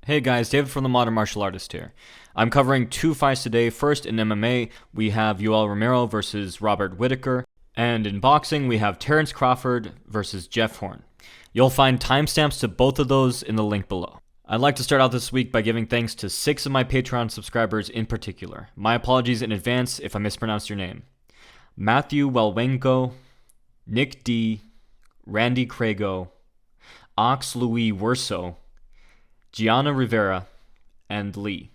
Hey guys, David from the Modern Martial Artist here. I'm covering two fights today. First, in MMA, we have Yoel Romero versus Robert Whittaker. And in boxing, we have Terence Crawford versus Jeff Horn. You'll find timestamps to both of those in the link below. I'd like to start out this week by giving thanks to 6 of my Patreon subscribers in particular. My apologies in advance if I mispronounced your name. Matthew Welwenko, Nick D, Randy Crago, Ox Louis Werso, Gianna Rivera, and Lee.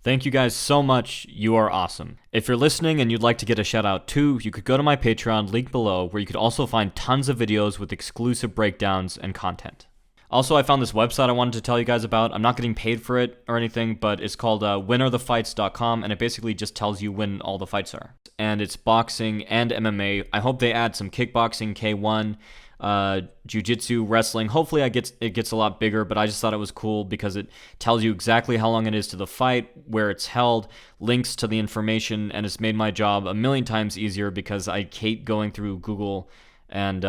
Thank you guys so much. You are awesome. If you're listening and you'd like to get a shout out too, you could go to my Patreon, link below, where you could also find tons of videos with exclusive breakdowns and content. Also, I found this website I wanted to tell you guys about. I'm not getting paid for it or anything, but it's called winarthefights.com, and it basically just tells you when all the fights are. And it's boxing and MMA. I hope they add some kickboxing, K1, jiu-jitsu, wrestling. Hopefully it gets a lot bigger, but I just thought it was cool because it tells you exactly how long it is to the fight, where it's held, links to the information, and it's made my job a million times easier because I hate going through Google and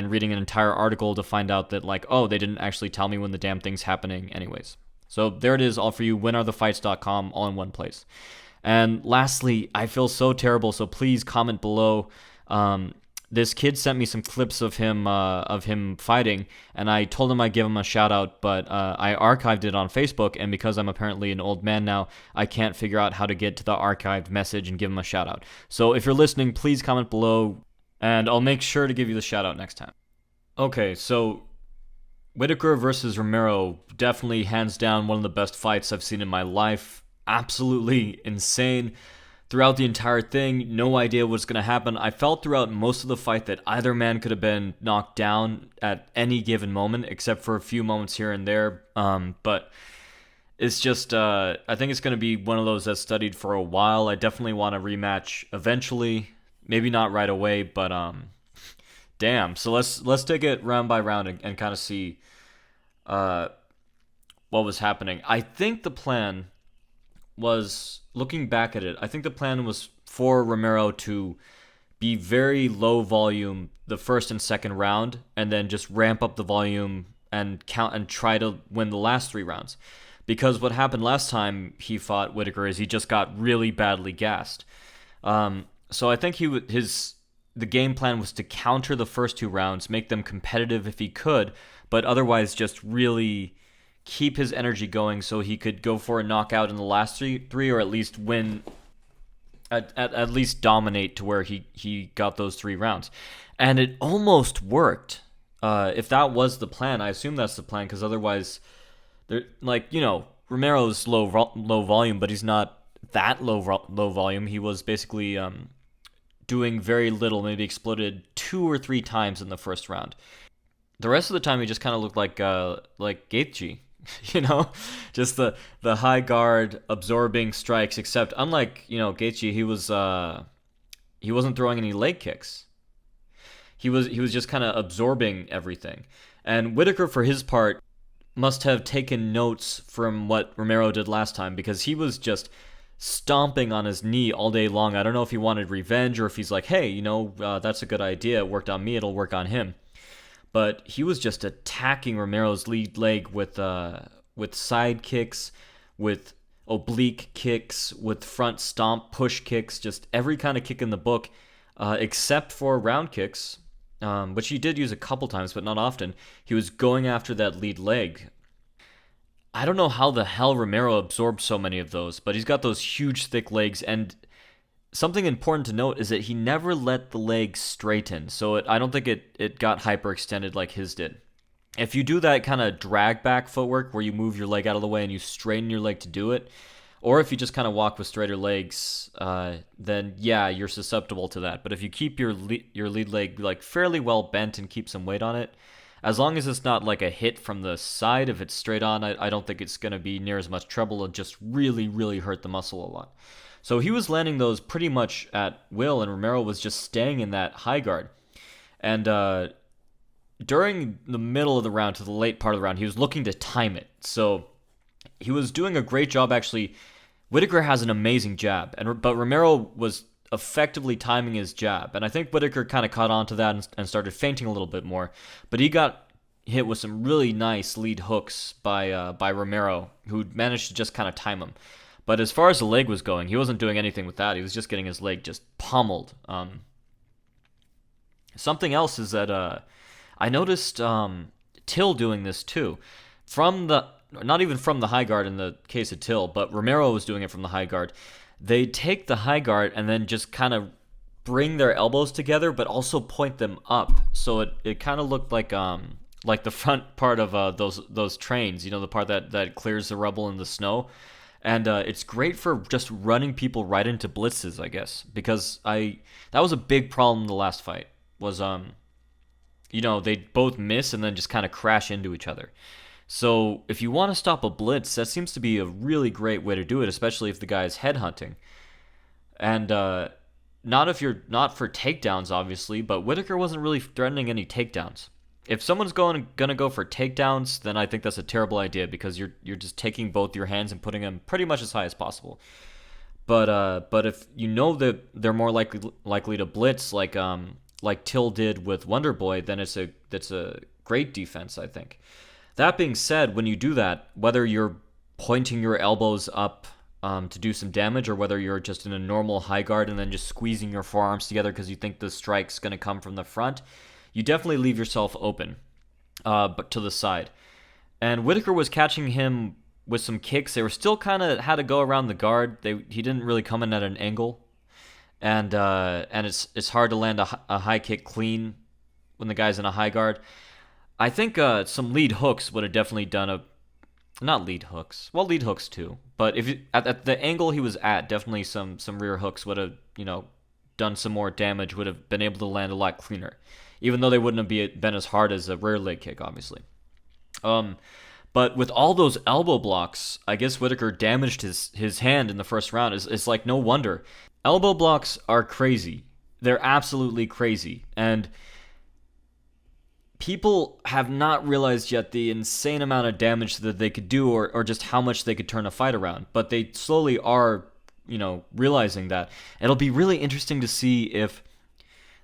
reading an entire article to find out that, like, oh, they didn't actually tell me when the damn thing's happening anyways. So there it is, all for you, winarthefights.com, all in one place. And lastly, I feel so terrible, so please comment below. This kid sent me some clips of him fighting, and I told him I'd give him a shout out, but I archived it on Facebook, and because I'm apparently an old man now, I can't figure out how to get to the archived message and give him a shout out. So if you're listening, please comment below, and I'll make sure to give you the shout out next time. Okay, so Whittaker versus Romero, definitely hands down one of the best fights I've seen in my life. Absolutely insane. Throughout the entire thing, no idea what's going to happen. I felt throughout most of the fight that either man could have been knocked down at any given moment, except for a few moments here and there. But it's just, I think it's going to be one of those that's studied for a while. I definitely want a rematch eventually. Maybe not right away, but damn. So let's take it round by round and kind of see what was happening. I think the plan was, looking back at it, I think the plan was for Romero to be very low volume the first and second round, and then just ramp up the volume and count and try to win the last 3 rounds. Because what happened last time he fought Whittaker is he just got really badly gassed. So I think the game plan was to counter the first 2 rounds, make them competitive if he could, but otherwise just really keep his energy going so he could go for a knockout in the last three, or at least win, at least dominate to where he got those 3 rounds. And it almost worked. If that was the plan, I assume that's the plan, because otherwise, Romero's low volume, but he's not that low volume. He was basically doing very little, maybe exploded 2 or 3 times in the first round. The rest of the time, he just kind of looked like Gaethje. Just the high guard absorbing strikes, except unlike, Gaethje, he wasn't throwing any leg kicks. He was just kind of absorbing everything. And Whittaker, for his part, must have taken notes from what Romero did last time, because he was just stomping on his knee all day long. I don't know if he wanted revenge or if he's like, hey, that's a good idea. It worked on me, it'll work on him. But he was just attacking Romero's lead leg with side kicks, with oblique kicks, with front stomp push kicks, just every kind of kick in the book, except for round kicks, which he did use a couple times, but not often. He was going after that lead leg. I don't know how the hell Romero absorbed so many of those, but he's got those huge, thick legs, and something important to note is that he never let the leg straighten, so I don't think it got hyperextended like his did. If you do that kind of drag back footwork where you move your leg out of the way and you straighten your leg to do it, or if you just kind of walk with straighter legs, then yeah, you're susceptible to that. But if you keep your lead leg like fairly well bent and keep some weight on it, as long as it's not like a hit from the side, if it's straight on, I don't think it's going to be near as much trouble. It'll just really, really hurt the muscle a lot. So he was landing those pretty much at will, and Romero was just staying in that high guard. And during the middle of the round to the late part of the round, he was looking to time it. So he was doing a great job, actually. Whittaker has an amazing jab, but Romero was effectively timing his jab. And I think Whittaker kind of caught on to that and started feinting a little bit more. But he got hit with some really nice lead hooks by Romero, who managed to just kind of time him. But as far as the leg was going, he wasn't doing anything with that. He was just getting his leg just pummeled. Something else is that I noticed Till doing this too. From the Not even from the high guard in the case of Till, but Romero was doing it from the high guard. They take the high guard and then just kind of bring their elbows together, but also point them up. So it kind of looked like the front part of those trains, the part that clears the rubble and the snow. And it's great for just running people right into blitzes, I guess, because that was a big problem in the last fight. Was they both miss and then just kind of crash into each other. So if you want to stop a blitz, that seems to be a really great way to do it, especially if the guy is headhunting. And not for takedowns, obviously, but Whittaker wasn't really threatening any takedowns. If someone's gonna go for takedowns, then I think that's a terrible idea because you're just taking both your hands and putting them pretty much as high as possible. But if you know that they're more likely to blitz like Till did with Wonder Boy, then that's a great defense, I think. That being said, when you do that, whether you're pointing your elbows up to do some damage, or whether you're just in a normal high guard and then just squeezing your forearms together because you think the strike's going to come from the front, you definitely leave yourself open, but to the side. And Whittaker was catching him with some kicks. They were still kind of had to go around the guard. He didn't really come in at an angle, and it's hard to land a high kick clean when the guy's in a high guard. I think some lead hooks would have definitely done not lead hooks. Well, lead hooks too. But if at the angle he was at, definitely some rear hooks would have done some more damage. Would have been able to land a lot cleaner, even though they wouldn't have been as hard as a rear leg kick, obviously. But with all those elbow blocks, I guess Whittaker damaged his hand in the first round. It's like no wonder. Elbow blocks are crazy. They're absolutely crazy, and people have not realized yet the insane amount of damage that they could do, or just how much they could turn a fight around. But they slowly are, realizing that. It'll be really interesting to see if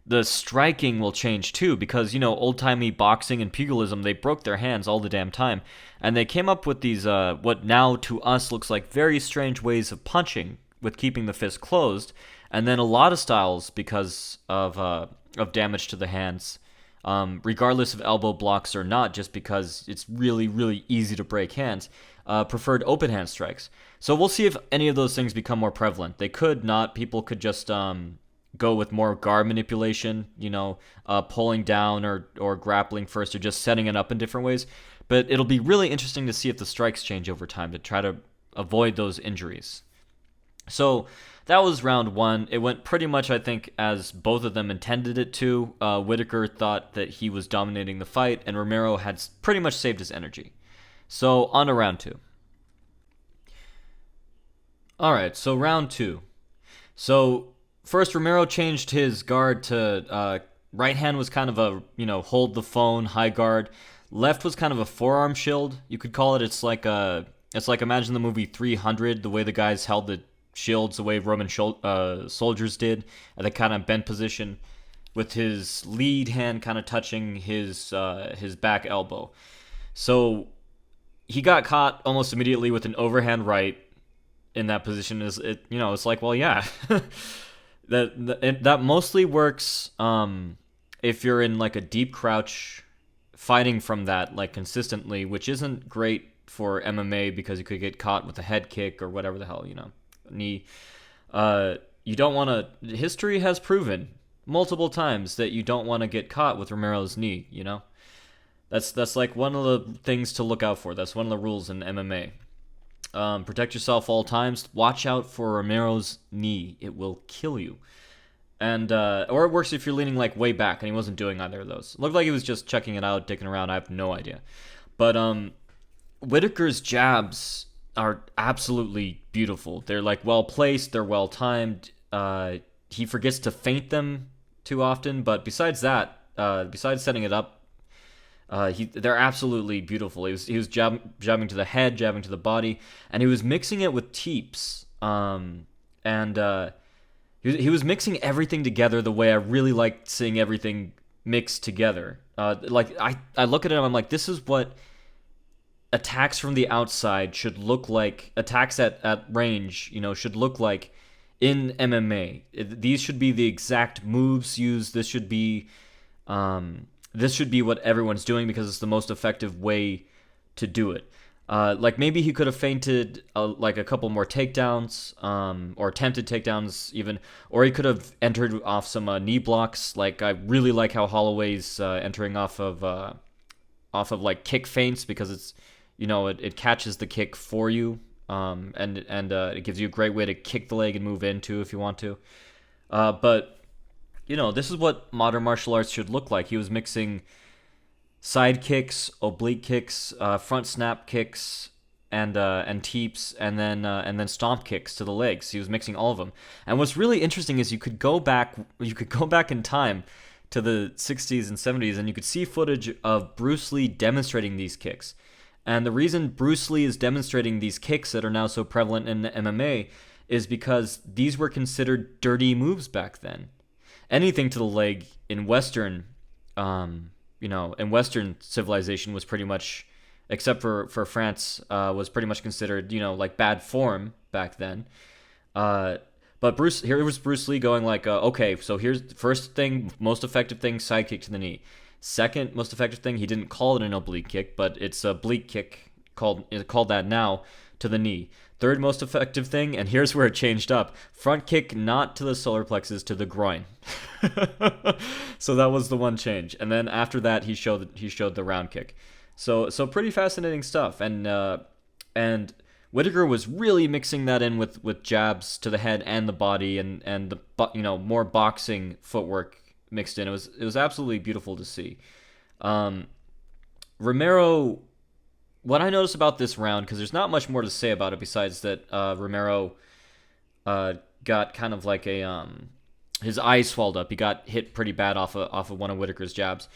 the striking will change too, because, old-timey boxing and pugilism, they broke their hands all the damn time. And they came up with these, what now to us looks like very strange ways of punching, with keeping the fist closed. And then a lot of styles, because of damage to the hands, regardless of elbow blocks or not, just because it's really, really easy to break hands, preferred open hand strikes. So we'll see if any of those things become more prevalent. They could not. People could just go with more guard manipulation, pulling down or grappling first, or just setting it up in different ways. But it'll be really interesting to see if the strikes change over time to try to avoid those injuries. So that was round one. It went pretty much, I think, as both of them intended it to. Whittaker thought that he was dominating the fight, and Romero had pretty much saved his energy. So on to round two. Alright, so round two. So first, Romero changed his guard to right hand was kind of a, hold the phone, high guard. Left was kind of a forearm shield, you could call it. It's like imagine the movie 300, the way the guys held the shields the way Roman soldiers did, at the kind of bent position, with his lead hand kind of touching his back elbow. So he got caught almost immediately with an overhand right in that position. It's like, well, yeah, that mostly works if you're in like a deep crouch, fighting from that like consistently, which isn't great for MMA because you could get caught with a head kick or whatever the hell, knee. You don't want to. History has proven multiple times that you don't want to get caught with Romero's knee. That's like one of the things to look out for. That's one of the rules in MMA. Protect yourself all times. Watch out for Romero's knee. It will kill you. And or it works if you're leaning like way back, and he wasn't doing either of those. It looked like he was just checking it out, dicking around. I have no idea. But Whittaker's jabs are absolutely beautiful. They're like well placed. They're well timed. He forgets to feint them too often. But besides that, besides setting it up, they're absolutely beautiful. He was jabbing to the head, jabbing to the body, and he was mixing it with teeps. He was mixing everything together the way I really like seeing everything mixed together. I look at him, I'm like, this is what attacks from the outside should look like. Attacks at range, should look like in MMA. These should be the exact moves used. This should be what everyone's doing because it's the most effective way to do it. Like maybe he could have feinted like a couple more takedowns, or attempted takedowns even, or he could have entered off some knee blocks. Like I really like how Holloway's entering off of like kick feints, because it's it catches the kick for you, and it gives you a great way to kick the leg and move into if you want to. But this is what modern martial arts should look like. He was mixing side kicks, oblique kicks, front snap kicks, and teeps, and then stomp kicks to the legs. He was mixing all of them. And what's really interesting is you could go back in time to the 60s and 70s, and you could see footage of Bruce Lee demonstrating these kicks. And the reason Bruce Lee is demonstrating these kicks that are now so prevalent in MMA is because these were considered dirty moves back then. Anything to the leg in Western civilization was pretty much, except for France, was pretty much considered, like bad form back then. But here was Bruce Lee going like, okay, so here's the first thing, most effective thing, side kick to the knee. Second most effective thing, he didn't call it an oblique kick, but it's a oblique kick, called that now, to the knee. Third most effective thing, and here's where it changed up: front kick not to the solar plexus, to the groin. So that was the one change. And then after that, he showed the round kick. So pretty fascinating stuff. And Whittaker was really mixing that in with jabs to the head and the body, and the more boxing footwork mixed in. It was absolutely beautiful to see. Romero, what I noticed about this round, because there's not much more to say about it besides that Romero got kind of like his eyes swelled up. He got hit pretty bad off of one of Whittaker's jabs.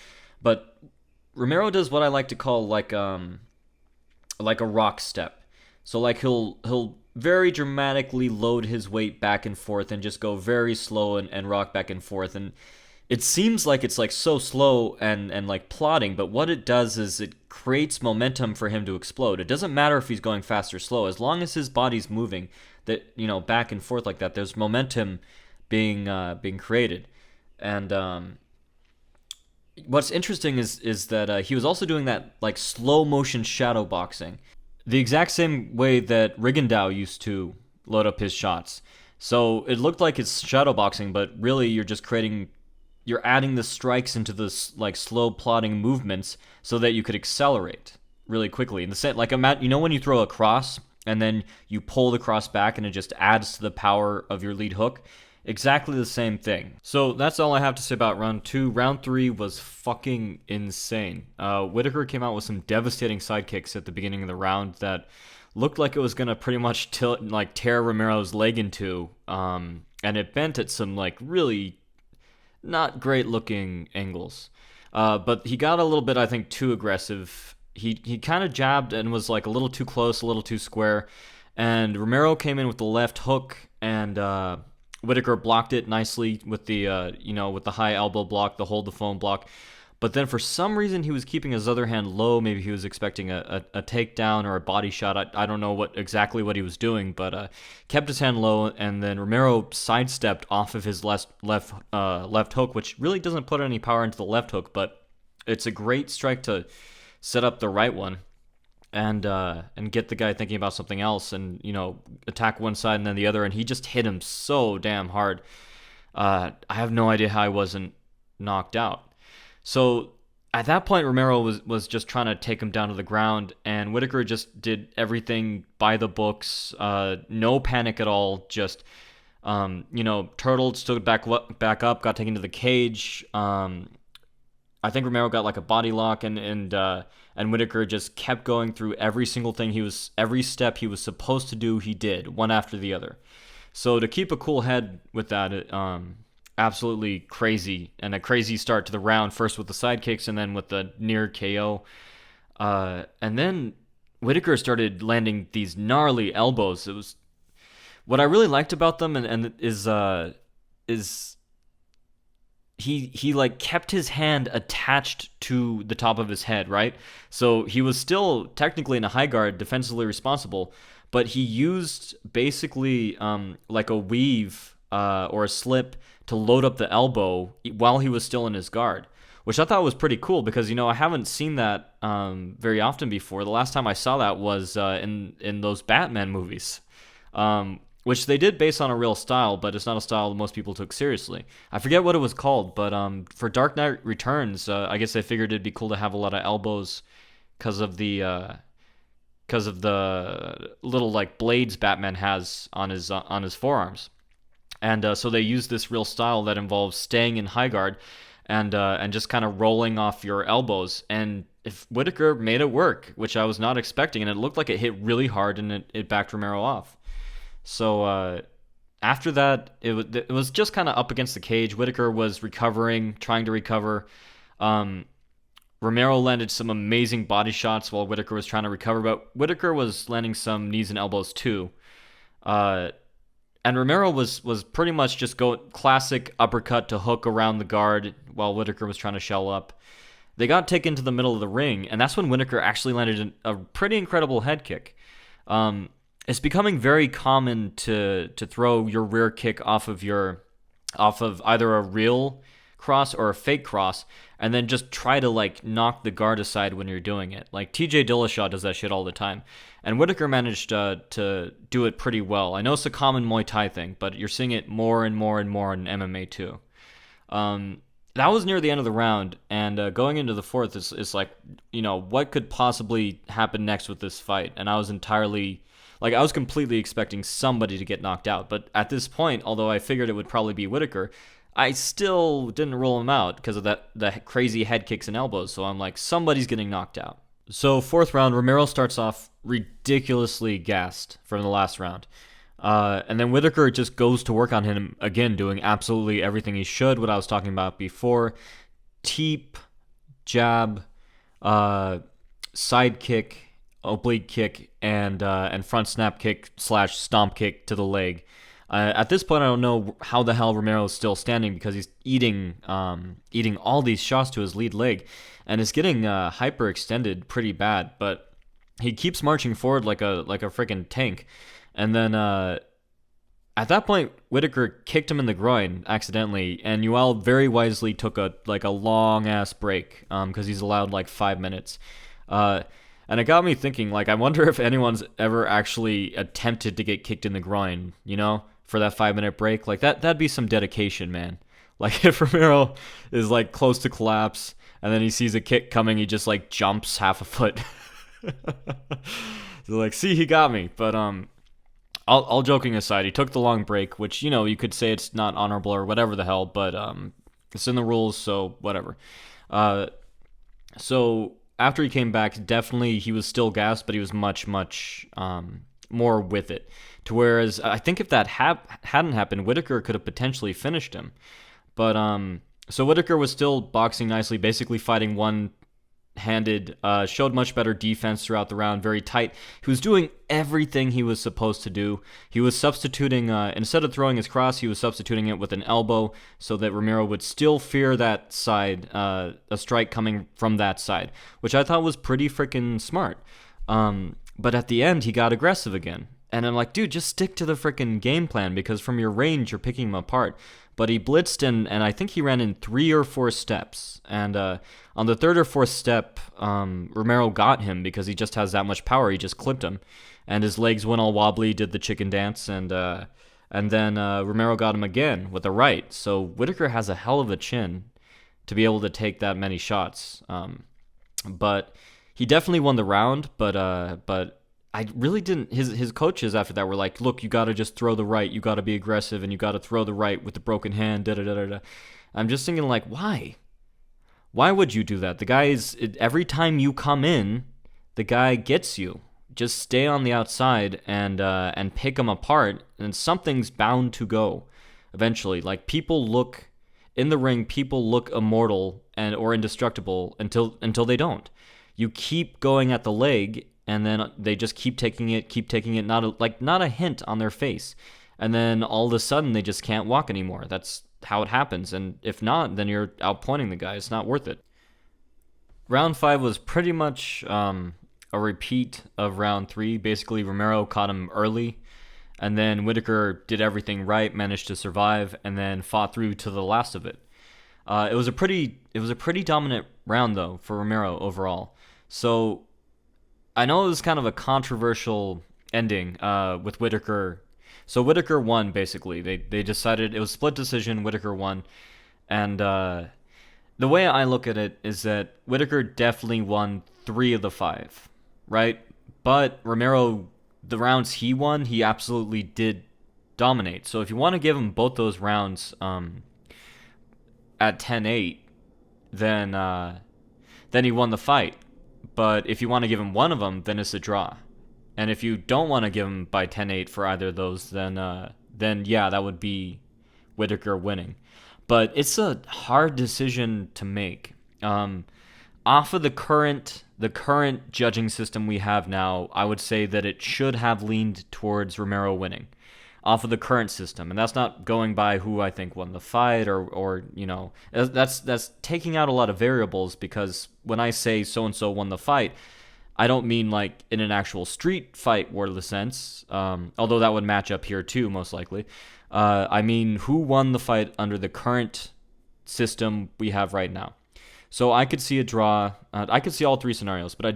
But Romero does what I like to call like a rock step. So like he'll very dramatically load his weight back and forth and just go very slow and rock back and forth. And it seems like it's like so slow and like plodding, but what it does is it creates momentum for him to explode. It doesn't matter if he's going fast or slow, as long as his body's moving that back and forth like that. There's momentum being created. And what's interesting is that he was also doing that like slow motion shadow boxing, the exact same way that Rigondeaux used to load up his shots. So it looked like it's shadow boxing, but really you're adding the strikes into this like slow plodding movements so that you could accelerate really quickly. In the sense, like when you throw a cross and then you pull the cross back and it just adds to the power of your lead hook. Exactly the same thing. So that's all I have to say about round 2. Round 3 was fucking insane. Whittaker came out with some devastating side kicks at the beginning of the round that looked like it was gonna pretty much tear Romero's leg in two. And it bent at some like really not great looking angles. But he got a little bit, I think, too aggressive. He kind of jabbed and was like a little too close, a little too square. And Romero came in with the left hook, and Whittaker blocked it nicely with the with the high elbow block, the hold the phone block. But then for some reason he was keeping his other hand low. Maybe he was expecting a takedown or a body shot. I don't know exactly what he was doing, but kept his hand low. And then Romero sidestepped off of his left hook, which really doesn't put any power into the left hook, but it's a great strike to set up the right one. And get the guy thinking about something else, and attack one side and then the other, and he just hit him so damn hard. I have no idea how I wasn't knocked out. So at that point, Romero was just trying to take him down to the ground, and Whittaker just did everything by the books. No panic at all. Just turtled, stood back up, got taken to the cage. I think Romero got like a body lock, and Whittaker just kept going through every single thing every step he was supposed to do, he did, one after the other. So to keep a cool head with that, absolutely crazy, and a crazy start to the round, first with the side kicks and then with the near KO. And then Whittaker started landing these gnarly elbows. It was what I really liked about them, and is he like kept his hand attached to the top of his head, right? So he was still technically in a high guard, defensively responsible, but he used basically like a weave or a slip to load up the elbow while he was still in his guard, which I thought was pretty cool because I haven't seen that very often before. The last time I saw that was in those Batman movies. Which they did base on a real style, but it's not a style that most people took seriously. I forget what it was called, but for Dark Knight Returns, I guess they figured it'd be cool to have a lot of elbows because of the little like blades Batman has on his forearms, and so they used this real style that involves staying in high guard and just kind of rolling off your elbows. And if Whittaker made it work, which I was not expecting, and it looked like it hit really hard and it backed Romero off. So after that, it was just kind of up against the cage. Whittaker was recovering, trying to recover. Romero landed some amazing body shots while Whittaker was trying to recover, but Whittaker was landing some knees and elbows too. And Romero was pretty much just go classic uppercut to hook around the guard while Whittaker was trying to shell up. They got taken to the middle of the ring, and that's when Whittaker actually landed a pretty incredible head kick. It's becoming very common to throw your rear kick off of either a real cross or a fake cross, and then just try to like knock the guard aside when you're doing it. Like TJ Dillashaw does that shit all the time, and Whittaker managed to do it pretty well. I know it's a common Muay Thai thing, but you're seeing it more and more and more in MMA too. That was near the end of the round, and going into the fourth is like, what could possibly happen next with this fight? And I was completely expecting somebody to get knocked out. But at this point, although I figured it would probably be Whittaker, I still didn't rule him out because of the crazy head kicks and elbows. So I'm like, somebody's getting knocked out. So fourth round, Romero starts off ridiculously gassed from the last round. And then Whittaker just goes to work on him again, doing absolutely everything he should, what I was talking about before. Teep, jab, side kick, oblique kick, and front snap kick / stomp kick to the leg. At this point, I don't know how the hell Romero is still standing because he's eating all these shots to his lead leg, and it's getting hyperextended pretty bad. But he keeps marching forward like a freaking tank, and then at that point, Whittaker kicked him in the groin accidentally, and Yoel very wisely took a long ass break because he's allowed like 5 minutes. And it got me thinking, like, I wonder if anyone's ever actually attempted to get kicked in the groin, for that 5-minute break. Like, that'd be some dedication, man. Like, if Romero is, like, close to collapse, and then he sees a kick coming, he just, like, jumps half a foot. So, like, see, he got me. But, all joking aside, he took the long break, which, you could say it's not honorable or whatever the hell, but it's in the rules, so whatever. So after he came back, definitely he was still gassed, but he was much, much more with it. To whereas I think if that hadn't happened, Whittaker could have potentially finished him. But so Whittaker was still boxing nicely, basically fighting one-handed, showed much better defense throughout the round, very tight. He was doing everything he was supposed to do. He was substituting, instead of throwing his cross, he was substituting it with an elbow so that Romero would still fear that side, a strike coming from that side, which I thought was pretty freaking smart. But at the end, he got aggressive again. And I'm like, dude, just stick to the freaking game plan because from your range, you're picking him apart. But he blitzed and I think he ran in 3 or 4 steps. And on the 3rd or 4th step, Romero got him because he just has that much power. He just clipped him. And his legs went all wobbly, did the chicken dance. And then Romero got him again with a right. So Whittaker has a hell of a chin to be able to take that many shots. But he definitely won the round. But I really didn't. His coaches after that were like, look, you got to just throw the right. You got to be aggressive, and you got to throw the right with the broken hand. Da da da da. I'm just thinking, like, why? Why would you do that? The guy is every time you come in, the guy gets you. Just stay on the outside and pick him apart, and something's bound to go eventually. Like people look in the ring, people look immortal or indestructible until they don't. You keep going at the leg. And then they just keep taking it, not a hint on their face. And then all of a sudden, they just can't walk anymore. That's how it happens. And if not, then you're outpointing the guy. It's not worth it. Round 5 was pretty much a repeat of round 3. Basically, Romero caught him early, and then Whittaker did everything right, managed to survive, and then fought through to the last of it. It was a pretty dominant round though for Romero overall. So I know it was kind of a controversial ending with Whittaker. So Whittaker won basically. They decided it was split decision. Whittaker won, and the way I look at it is that Whittaker definitely won 3 of the 5, right? But Romero, the rounds he won, he absolutely did dominate. So if you want to give him both those rounds at 10-8, then he won the fight. But if you want to give him one of them, then it's a draw. And if you don't want to give him by 10-8 for either of those, then yeah, that would be Whittaker winning. But it's a hard decision to make. Off of the current judging system we have now, I would say that it should have leaned towards Romero winning. Off of the current system, and that's not going by who I think won the fight, or that's taking out a lot of variables, because when I say so and so won the fight, I don't mean like in an actual street fight wordless sense, although that would match up here too most likely. I mean who won the fight under the current system we have right now. So I could see a draw. I could see all 3 scenarios, but I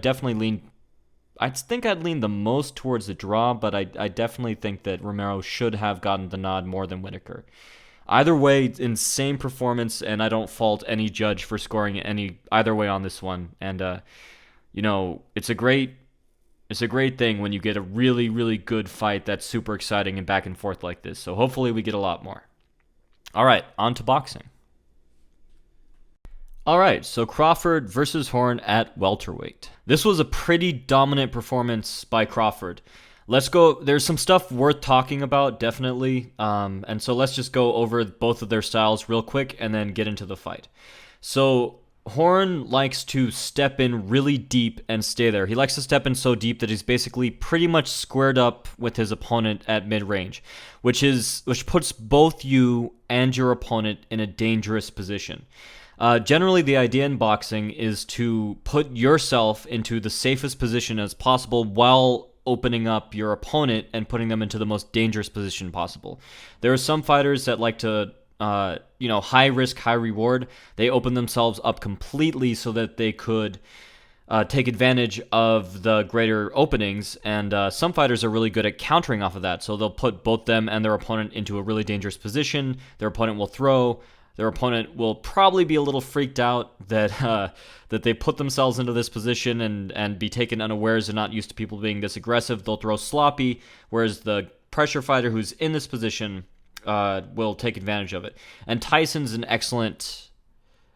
think I'd lean the most towards the draw, but I definitely think that Romero should have gotten the nod more than Whittaker. Either way, insane performance, and I don't fault any judge for scoring either way on this one. And it's a great thing when you get a really, really good fight that's super exciting and back and forth like this. So hopefully we get a lot more. All right, on to boxing. Alright, so Crawford versus Horn at welterweight. This was a pretty dominant performance by Crawford. Let's go. There's some stuff worth talking about, definitely. And so let's just go over both of their styles real quick and then get into the fight. So Horn likes to step in really deep and stay there. He likes to step in so deep that he's basically pretty much squared up with his opponent at mid-range, which puts both you and your opponent in a dangerous position. Generally, the idea in boxing is to put yourself into the safest position as possible while opening up your opponent and putting them into the most dangerous position possible. There are some fighters that like to, high risk, high reward. They open themselves up completely so that they could take advantage of the greater openings, and some fighters are really good at countering off of that. So they'll put both them and their opponent into a really dangerous position. Their opponent will throw. Their opponent will probably be a little freaked out that they put themselves into this position and be taken unawares and not used to people being this aggressive. They'll throw sloppy, whereas the pressure fighter who's in this position will take advantage of it. And Tyson's an excellent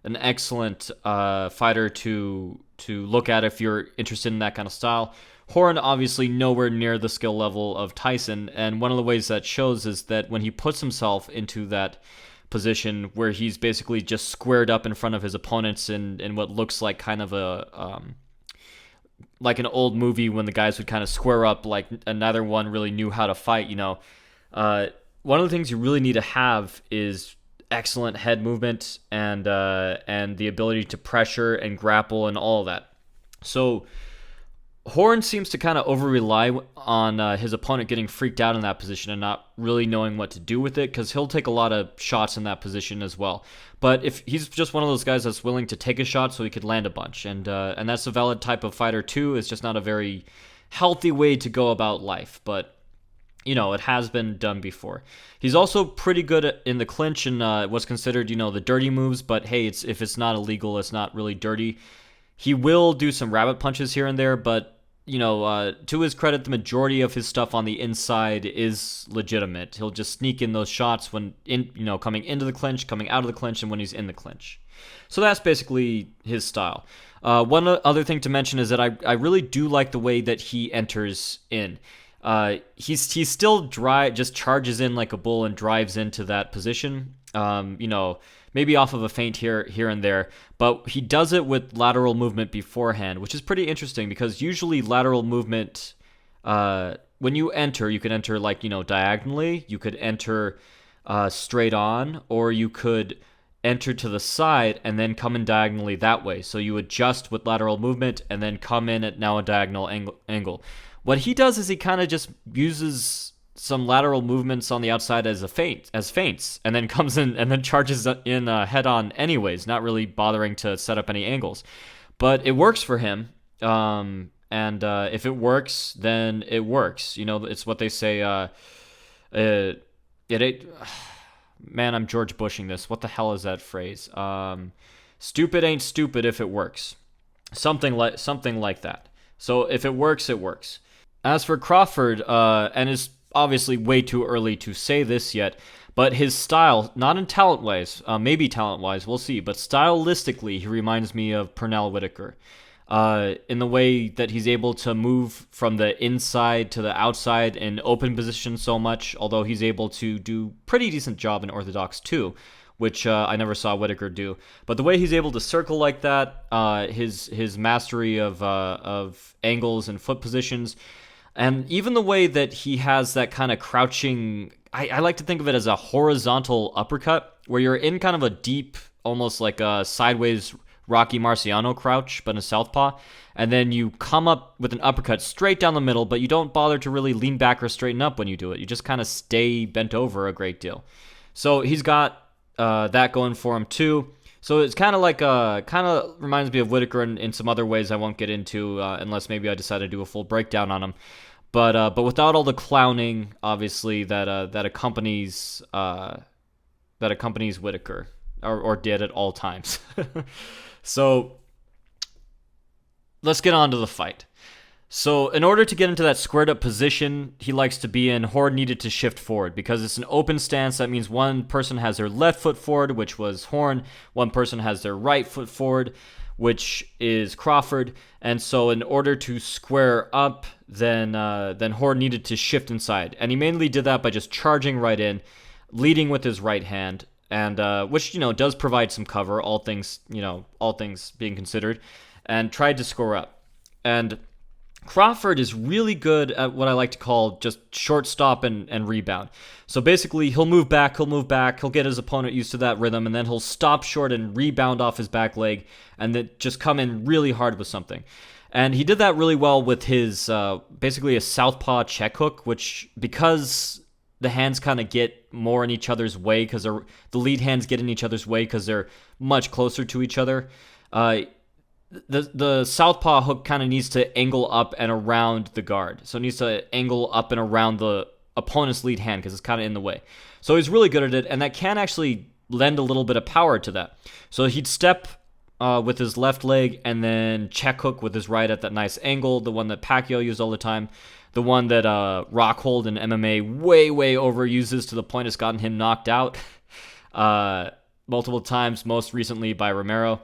fighter to look at if you're interested in that kind of style. Horn obviously nowhere near the skill level of Tyson, and one of the ways that shows is that when he puts himself into that position where he's basically just squared up in front of his opponents in what looks like kind of a like an old movie when the guys would kind of square up like another one really knew how to fight. One of the things you really need to have is excellent head movement and the ability to pressure and grapple and all of that. So Horn seems to kind of over-rely on his opponent getting freaked out in that position and not really knowing what to do with it, because he'll take a lot of shots in that position as well. But if he's just one of those guys that's willing to take a shot so he could land a bunch, and that's a valid type of fighter too. It's just not a very healthy way to go about life, but it has been done before. He's also pretty good in the clinch and what's considered, the dirty moves, but hey, if it's not illegal, it's not really dirty. He will do some rabbit punches here and there, but to his credit, the majority of his stuff on the inside is legitimate. He'll just sneak in those shots when coming into the clinch, coming out of the clinch, and when he's in the clinch. So that's basically his style. One other thing to mention is that I really do like the way that he enters in. He's still just charges in like a bull and drives into that position. Maybe off of a feint here and there, but he does it with lateral movement beforehand, which is pretty interesting because usually lateral movement, when you enter, you can enter like, diagonally, you could enter straight on, or you could enter to the side and then come in diagonally that way. So you adjust with lateral movement and then come in at now a diagonal angle. What he does is he kind of just uses some lateral movements on the outside as feints, and then comes in and then charges in head on anyways, not really bothering to set up any angles. But it works for him. And if it works, then it works. It's what they say. It ain't. Man, I'm George Bushing this. What the hell is that phrase? Stupid ain't stupid if it works. Something like that. So if it works, it works. As for Crawford, and it's obviously way too early to say this yet, but his style, not in talent-wise, maybe talent-wise, we'll see, but stylistically, he reminds me of Pernell Whittaker. In the way that he's able to move from the inside to the outside in open position so much, although he's able to do pretty decent job in orthodox too, which I never saw Whittaker do. But the way he's able to circle like that, his mastery of angles and foot positions, and even the way that he has that kind of crouching, I like to think of it as a horizontal uppercut, where you're in kind of a deep, almost like a sideways Rocky Marciano crouch, but in a southpaw, and then you come up with an uppercut straight down the middle, but you don't bother to really lean back or straighten up when you do it. You just kind of stay bent over a great deal. So he's got that going for him too. So it's kind of reminds me of Whittaker in some other ways I won't get into unless maybe I decide to do a full breakdown on him. But without all the clowning, obviously that accompanies Whittaker, or did at all times. So let's get on to the fight. So in order to get into that squared up position he likes to be in, Horn needed to shift forward. Because it's an open stance, that means one person has their left foot forward, which was Horn. One person has their right foot forward, which is Crawford. And so in order to square up, then Horn needed to shift inside. And he mainly did that by just charging right in, leading with his right hand. And which does provide some cover, all things being considered, and tried to score up. And Crawford is really good at what I like to call just short stop and rebound. So basically, he'll move back, he'll get his opponent used to that rhythm, and then he'll stop short and rebound off his back leg, and then just come in really hard with something. And he did that really well with his basically a southpaw check hook, which, because the hands kind of get more in each other's way, because the lead hands get in each other's way because they're much closer to each other. The southpaw hook kind of needs to angle up and around the guard. So it needs to angle up and around the opponent's lead hand because it's kind of in the way. So he's really good at it, and that can actually lend a little bit of power to that. So he'd step with his left leg and then check hook with his right at that nice angle, the one that Pacquiao used all the time. The one that Rockhold in MMA way overuses to the point it's gotten him knocked out multiple times, most recently by Romero.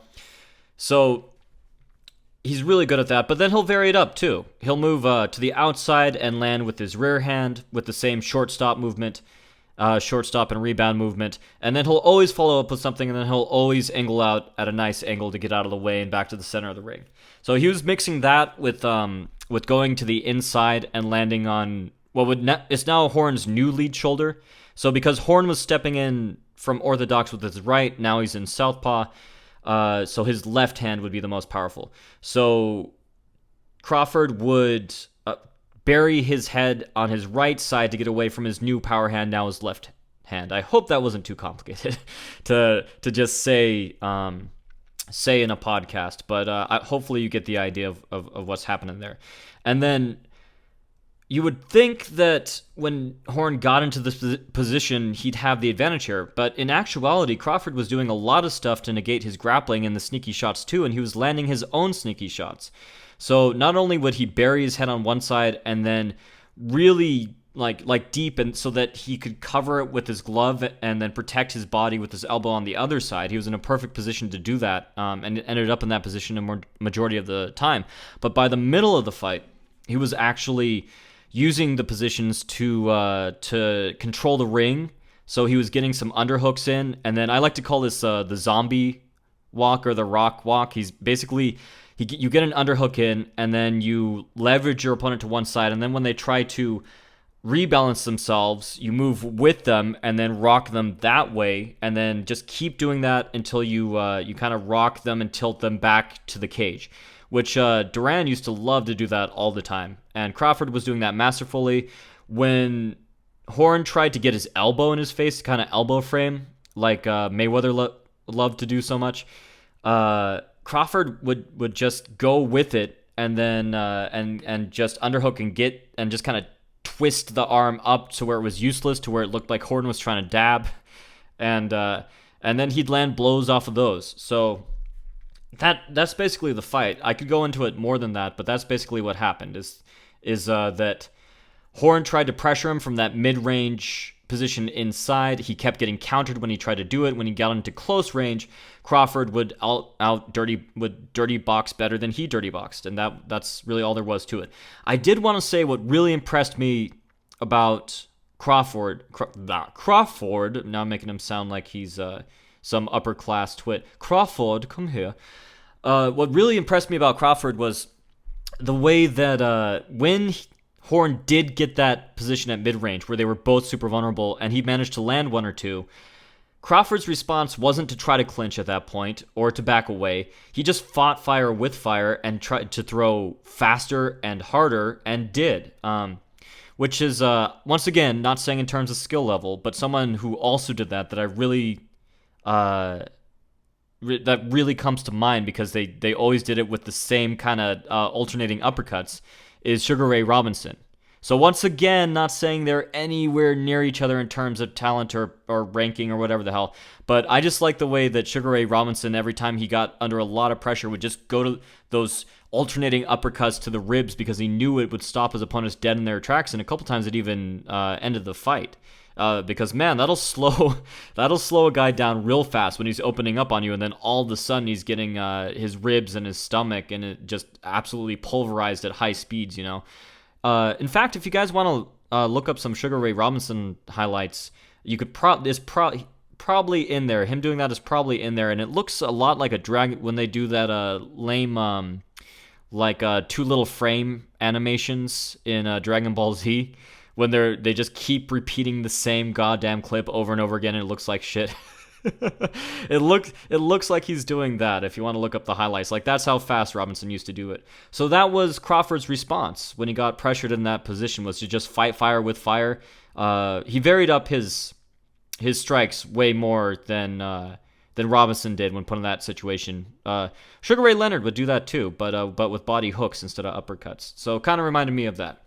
So he's really good at that, but then he'll vary it up too. He'll move to the outside and land with his rear hand with the same shortstop movement, shortstop and rebound movement, and then he'll always follow up with something, and then he'll always angle out at a nice angle to get out of the way and back to the center of the ring. So he was mixing that with going to the inside and landing on it's now Horn's new lead shoulder. So because Horn was stepping in from orthodox with his right, now he's in southpaw. So his left hand would be the most powerful. So Crawford would bury his head on his right side to get away from his new power hand, now his left hand. I hope that wasn't too complicated to just say in a podcast, but hopefully you get the idea of what's happening there. And then you would think that when Horn got into this position, he'd have the advantage here. But in actuality, Crawford was doing a lot of stuff to negate his grappling and the sneaky shots too, and he was landing his own sneaky shots. So not only would he bury his head on one side and then really like deep, and so that he could cover it with his glove and then protect his body with his elbow on the other side. He was in a perfect position to do that, and ended up in that position a majority of the time. But by the middle of the fight, he was actually using the positions to control the ring. So he was getting some underhooks in, and then I like to call this the zombie walk or the rock walk. He's basically you get an underhook in, and then you leverage your opponent to one side, and then when they try to rebalance themselves, you move with them, and then rock them that way, and then just keep doing that until you kind of rock them and tilt them back to the cage, which Duran used to love to do that all the time, and Crawford was doing that masterfully. When Horn tried to get his elbow in his face, kind of elbow frame, like Mayweather loved to do so much, Crawford would just go with it, and then and just underhook and just kind of twist the arm up to where it was useless, to where it looked like Horn was trying to dab, and then he'd land blows off of those. So that's basically the fight. I could go into it more than that, but that's basically what happened. Is that Horn tried to pressure him from that mid-range position inside. He kept getting countered when he tried to do it. When he got into close range, Crawford would dirty box better than he dirty boxed, and that's really all there was to it. I did want to say what really impressed me about Crawford. Now I'm making him sound like he's some upper class twit. Crawford, come here. What really impressed me about Crawford was the way that when Horn did get that position at mid-range where they were both super vulnerable and he managed to land one or two, Crawford's response wasn't to try to clinch at that point or to back away. He just fought fire with fire and tried to throw faster and harder, and did. Which is, once again, not saying in terms of skill level, but someone who also did that I really... that really comes to mind, because they always did it with the same kind of alternating uppercuts, is Sugar Ray Robinson. So once again, not saying they're anywhere near each other in terms of talent or ranking or whatever the hell, but I just like the way that Sugar Ray Robinson, every time he got under a lot of pressure, would just go to those alternating uppercuts to the ribs, because he knew it would stop his opponents dead in their tracks, and a couple times it even ended the fight. Because man, that'll slow a guy down real fast when he's opening up on you, and then all of a sudden he's getting his ribs and his stomach, and it just absolutely pulverized at high speeds. In fact, if you guys want to look up some Sugar Ray Robinson highlights, you could probably in there. Him doing that is probably in there, and it looks a lot like a dragon when they do that lame two little frame animations in Dragon Ball Z. When they just keep repeating the same goddamn clip over and over again, and it looks like shit. It looks like he's doing that. If you want to look up the highlights, like that's how fast Robinson used to do it. So that was Crawford's response when he got pressured in that position, was to just fight fire with fire. He varied up his strikes way more than Robinson did when put in that situation. Sugar Ray Leonard would do that too, but with body hooks instead of uppercuts. So it kind of reminded me of that.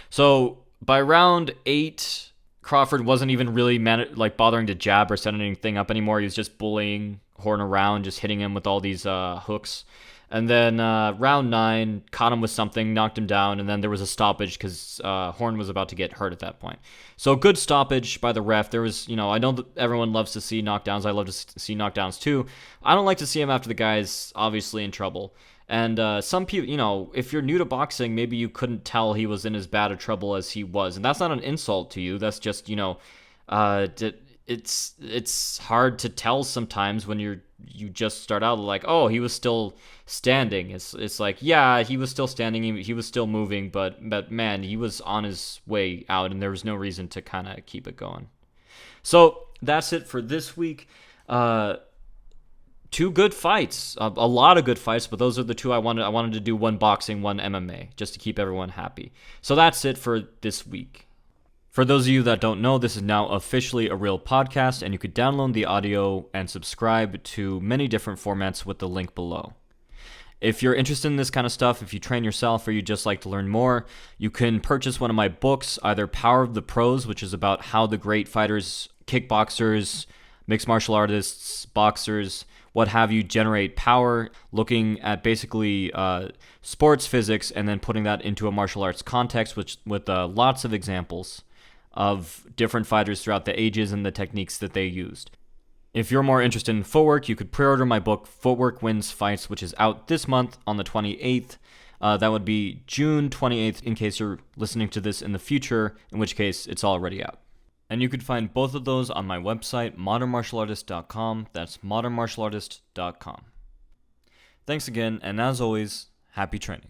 So by round 8, Crawford wasn't even really bothering to jab or set anything up anymore. He was just bullying Horn around, just hitting him with all these hooks. And then round 9, caught him with something, knocked him down, and then there was a stoppage because Horn was about to get hurt at that point. So good stoppage by the ref. There was, I know that everyone loves to see knockdowns. I love to see knockdowns too. I don't like to see him after the guy's obviously in trouble. And some people, if you're new to boxing, maybe you couldn't tell he was in as bad a trouble as he was. And that's not an insult to you. That's just, it's hard to tell sometimes when you just start out like, oh, he was still standing. It's like, yeah, he was still standing. He was still moving, but man, he was on his way out, and there was no reason to kind of keep it going. So that's it for this week. 2 good fights, a lot of good fights, but those are the 2 I wanted. I wanted to do one boxing, one MMA, just to keep everyone happy. So that's it for this week. For those of you that don't know, this is now officially a real podcast, and you could download the audio and subscribe to many different formats with the link below. If you're interested in this kind of stuff, if you train yourself or you just like to learn more, you can purchase one of my books, either Power of the Pros, which is about how the great fighters, kickboxers, mixed martial artists, boxers, what have you, generate power, looking at basically sports physics and then putting that into a martial arts context, with lots of examples of different fighters throughout the ages and the techniques that they used. If you're more interested in footwork, you could pre-order my book, Footwork Wins Fights, which is out this month on the 28th. That would be June 28th in case you're listening to this in the future, in which case it's already out. And you can find both of those on my website, modernmartialartist.com. That's modernmartialartist.com. Thanks again, and as always, happy training.